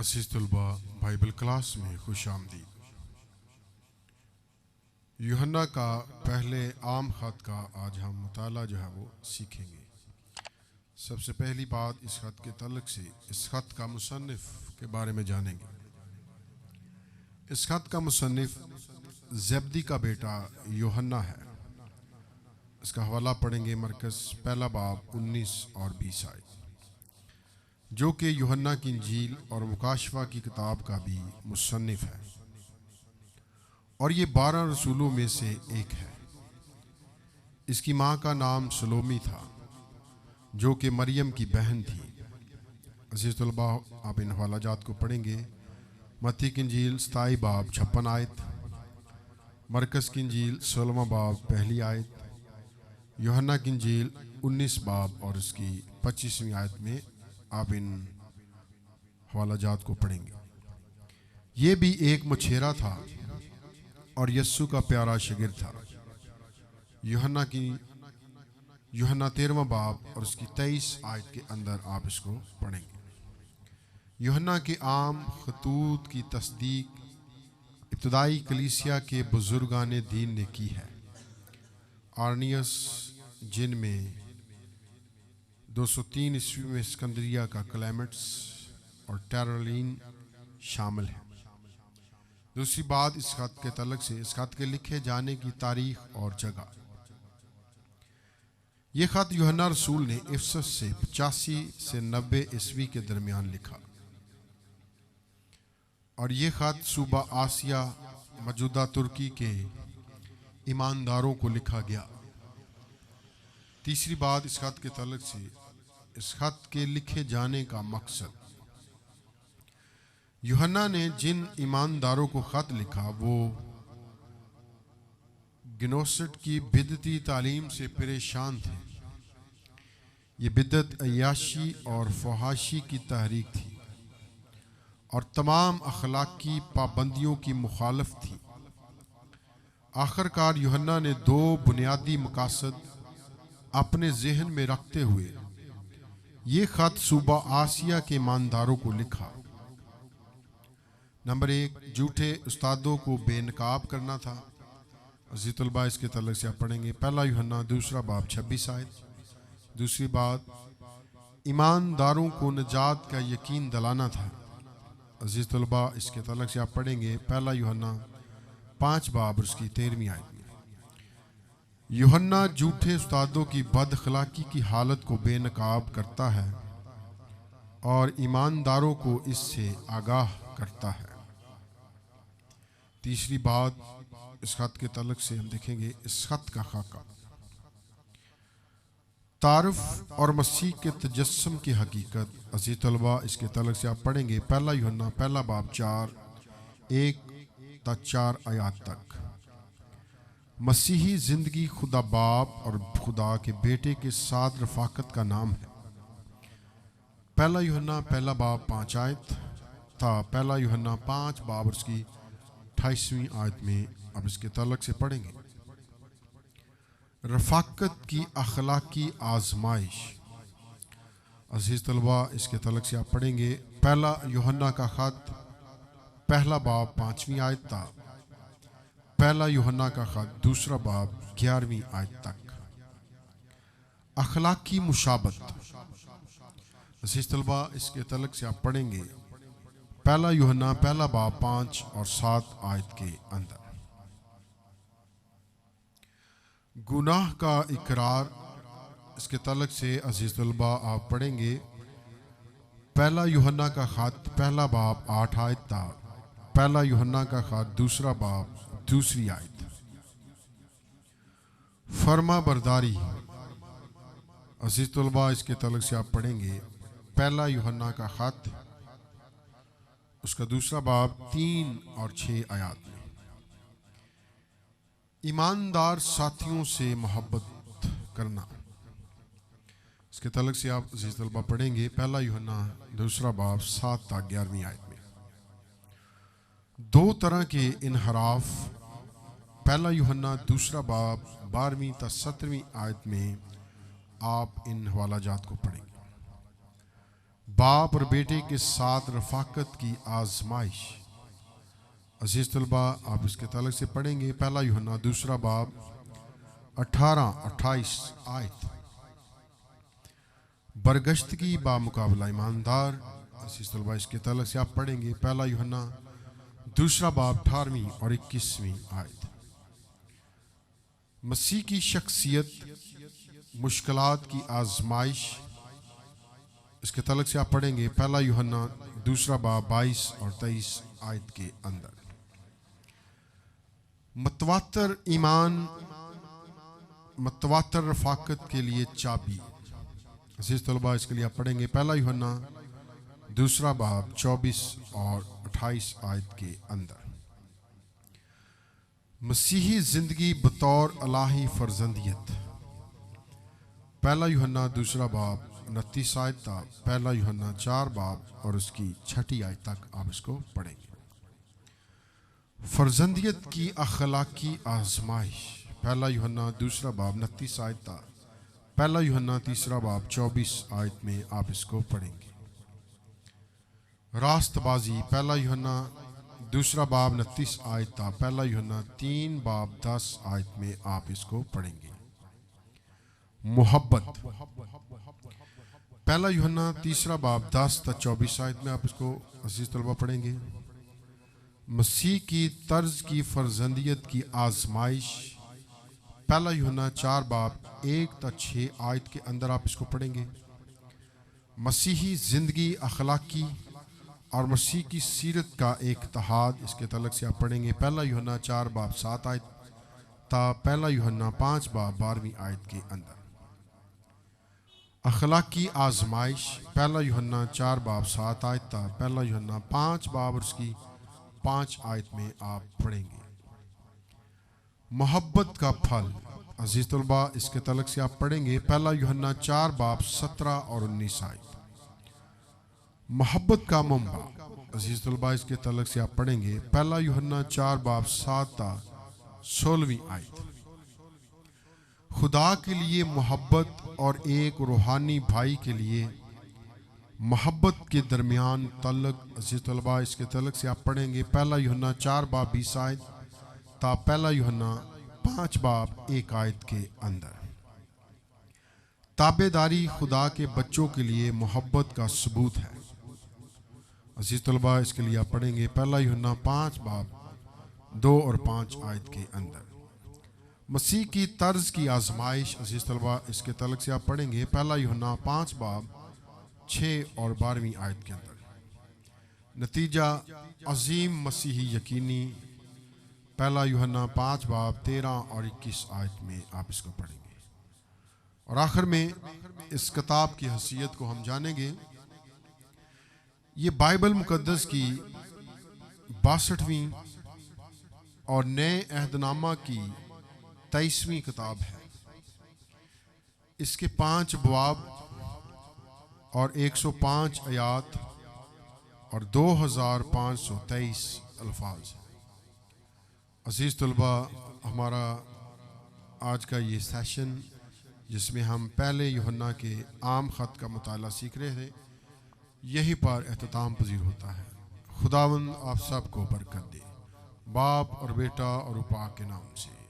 अज़ीज़ तलबा Bible class में खुश आमदीद। यूहन्ना का पहले आम ख़त का आज हम मुताला जो है वो सीखेंगे। सबसे पहली बात इस ख़त के तल्लुक़ से इस ख़त का मुसन्निफ़ के बारे में जानेंगे। इस ख़त का मुसन्निफ़ ज़ेबदी का बेटा यूहन्ना है। इसका हवाला पढ़ेंगे मरकज़ पहला बाब 19 और 20 आयत, जो कि यूहन्ना की इंजील और मुकाशफा की किताब का भी मुसन्निफ़ है और ये 12 रसूलों में से एक है। इसकी माँ का नाम सलोमी था, जो कि मरियम की बहन थी। अज़ीज़ तलबा, आप इन हवालाजात को पढ़ेंगे। मत्ती की इंजील 27 बाब 56 आयत, मरकज़ की इंजील 16 बाब पहली आयत, यूहन्ना की इंजील 19 बाब और इसकी 25वीं आयत में आप इन हवालाजात को पढ़ेंगे। ये भी एक मछेरा था और यस्सु का प्यारा शागिर्द था। यूहन्ना 13वां बाब और उसकी 23 आयत के अंदर आप इसको पढ़ेंगे। यूहन्ना के आम खतूत की तस्दीक इब्तदाई कलीसिया के बुजुर्गान दीन ने की है। आर्नियस, जिनमें 203 ईस्वी में सिकंदरिया का क्लेमेंट्स और टेरलिन शामिल है। दूसरी बात इस खत के तल्लुक़ से इस खत के लिखे जाने की तारीख और जगह। यह खत यूहन्ना रसूल ने इफसस से 85 से 90 ईस्वी के दरमियान लिखा और यह खत सूबा आसिया मौजूदा तुर्की के ईमानदारों को लिखा गया। तीसरी बात इस खत के तल्लुक़ से इस खत के लिखे जाने का मकसद। यूहन्ना ने जिन ईमानदारों को खत लिखा वो गिनोसिट की बिदती तालीम से परेशान थे। ये बिदत अय्याशी और फहाशी की तहरीक थी और तमाम अखलाकी पाबंदियों की मुखालफ थी। आखिरकार यूहन्ना ने 2 बुनियादी मकासद अपने जहन में रखते हुए ये खत सूबा आसिया के ईमानदारों को लिखा। नंबर 1, झूठे उस्तादों को बेनकाब करना था। अज़ीज़ तलबा, इसके तल्लुक़ से आप पढ़ेंगे पहला यूहन्ना 2 बाब 26 आयत। दूसरी बात, ईमानदारों को निजात का यकीन दिलाना था। अज़ीज़ तलबा, इसके तल्लुक़ से आप पढ़ेंगे पहला यूहन्ना 5 बाब उसकी 13वीं आयत में। यूहन्ना झूठे उस्तादों की बदअखलाकी की हालत को बेनकाब करता है और ईमानदारों को इससे आगाह करता है। तीसरी बात इस खत के तल्लुक़ से हम देखेंगे इस खत का खाका, तारुफ और मसीह के तजस्सुम की हकीकत। अज़ीज़ तलबा, इसके तल्लुक़ से आप पढ़ेंगे पहला यूहन्ना पहला बाब 4:1-4 आयत तक। मसीही ज़िंदगी खुदा बाप और खुदा के बेटे के साथ रफ़ाकत का नाम है। पहला यूहन्ना पहला बाब 5 आयत था। पहला यूहन्ना 5 बाब उसकी 28वीं आयत में अब इसके तल्लुक़ से पढ़ेंगे रफ़ाकत की अखलाकी आजमाइश। अज़ीज़ तलबा, इसके तल्लुक़ से आप पढ़ेंगे पहला यूहन्ना का खत पहला बाब 5वीं आयत था। पहला यूहन्ना का खत 2 बाब 11वीं आयत तक। अखलाकी मुशाबत। अज़ीज़ तलबा, इसके तल्लुक़ से आप पढ़ेंगे पहला यूहन्ना पहला बाब 5 और 7 आयत के अंदर। गुनाह का इकरार। इसके तल्लुक़ से अज़ीज़ तलबा आप पढ़ेंगे पहला यूहन्ना का खत पहला बाब 8 आयत था। पहला यूहन्ना का खत 2 बाब 2 आयत। फर्मा बरदारी। अज़ीज़ तलबा, इसके तल्लुक़ से आप पढ़ेंगे पहला यूहन्ना का खत उसका 2 बाब 3 और 6 आयत में। ईमानदार साथियों से मोहब्बत करना। इसके तल्लुक़ से आप अज़ीज़ तलबा पढ़ेंगे पहला यूहन्ना 2 बाब 7-11वीं आयत में। 2 तरह के इनहराफ। पहला यूहन्ना 2 बाब 12वीं-17वीं आयत में आप इन हवालाजात को पढ़ेंगे। बाप और बेटे के साथ रफाकत की आजमाइश। अजीज तलबा, आप इसके ताल्लुक से पढ़ेंगे पहला यूहन्ना दूसरा बाब 18-28 आयत। बरगश्तगी बामुकाबला ईमानदार। अजीज तलबा, इसके ताल्लुक से आप पढ़ेंगे पहला यूहन्ना दूसरा बाब 18वीं और 21वीं आयत। मसीह की शख्सियत मुश्किलात की आजमाइश। इसके ताल्लुक से आप पढ़ेंगे पहला यूहन्ना दूसरा बाब 22 और 23 आयत के अंदर। मतवातर ईमान, मतवातर रफाकत के लिए चाबी। अजीज तलबा, इसके लिए आप पढ़ेंगे पहला यूहन्ना दूसरा बाब 24 और 28 आयत के अंदर। मसीही जिंदगी बतौर अलाही फर्जंदियत। पहला यूहन्ना दूसरा बाब 29 आयत तक, पहला यूहन्ना 4 बाब और उसकी 6ठी आयत तक आप इसको पढ़ेंगे। फर्जंदियत की अखलाकी आजमाइश। पहला यूहन्ना दूसरा बाब 29 आयत तक, पहला यूहन्ना तीसरा बाब 24 आयत में आप इसको पढ़ेंगे। रास्तबाजी। पहला यूहन्ना दूसरा बाब 29 आयत तक, पहला यूहन्ना 3 बाब 10 आयत में आप इसको पढ़ेंगे। मोहब्बत। पहला यूहन्ना तीसरा बाब 10 तक 24 आयत में आप इसको अजीज तलबा पढ़ेंगे। मसीह की तर्ज की फर्जंदियत की आजमाइश। पहला यूहन्ना 4 बाब 1 तक 6 आयत के अंदर आप इसको पढ़ेंगे। मसीही जिंदगी अखलाकी और मसीह की सीरत का एक इत्तेहाद। इसके तलक से आप पढ़ेंगे पहला यूहन्ना 4 बाब 7 आयत ता, पहला यूहन्ना 5 बाब 12वीं आयत के अंदर। अखलाकी आजमाइश। पहला यूहन्ना 4 बाब 7 आयत ता, पहला यूहन्ना 5 बाब और उसकी 5 आयत में आप पढ़ेंगे। मोहब्बत का फल। अजीज तलबा, इसके तलक से आप पढ़ेंगे पहला यूहन्ना 4 बाब 17 और 19 आयत। मोहब्बत का मंबा। अजीज तलबा, इसके तलक से आप पढ़ेंगे पहला यूहन्ना 4 बाब 7 ता 16वीं आयत। खुदा के लिए मोहब्बत और एक रूहानी भाई के लिए मोहब्बत के दरमियान तल्लक। अजीज तलबा, इसके तल्लक से आप पढ़ेंगे पहला यूहन्ना 4 बाब 20 आयत ता, पहला यूहन्ना 5 बाब 1 आयत के अंदर। ताबेदारी खुदा के बच्चों के लिए मोहब्बत का सबूत है। अजीज तलबा, इसके लिए आप पढ़ेंगे पहला यूहन्ना 5 बाब 2 और 5 आयत के अंदर। मसीह की तर्ज की आजमाइश। अजीज तलबा, इसके तल्लक से आप पढ़ेंगे पहला यूहन्ना 5 बाब 6 और 12वीं आयत के अंदर। नतीजा अजीम मसीही यकीनी। पहला यूहन्ना 5 बाब 13 और 21 आयत में आप इसको पढ़ेंगे। और आखिर में इस किताब की हैसियत को हम जानेंगे। ये बाइबल मुकद्दस की 62वीं और नए अहदनामा की 23वीं किताब है। इसके 5 बवाब और 105 आयात और 2523 अल्फाज। अजीज तलबा, हमारा आज का ये सेशन जिसमें हम पहले यूहन्ना के आम ख़त का मुताला सीख रहे थे, यहीं पर एहतताम पजीर होता है। खुदावंद आप सबको बरकत दे, बाप और बेटा और पाक के नाम से।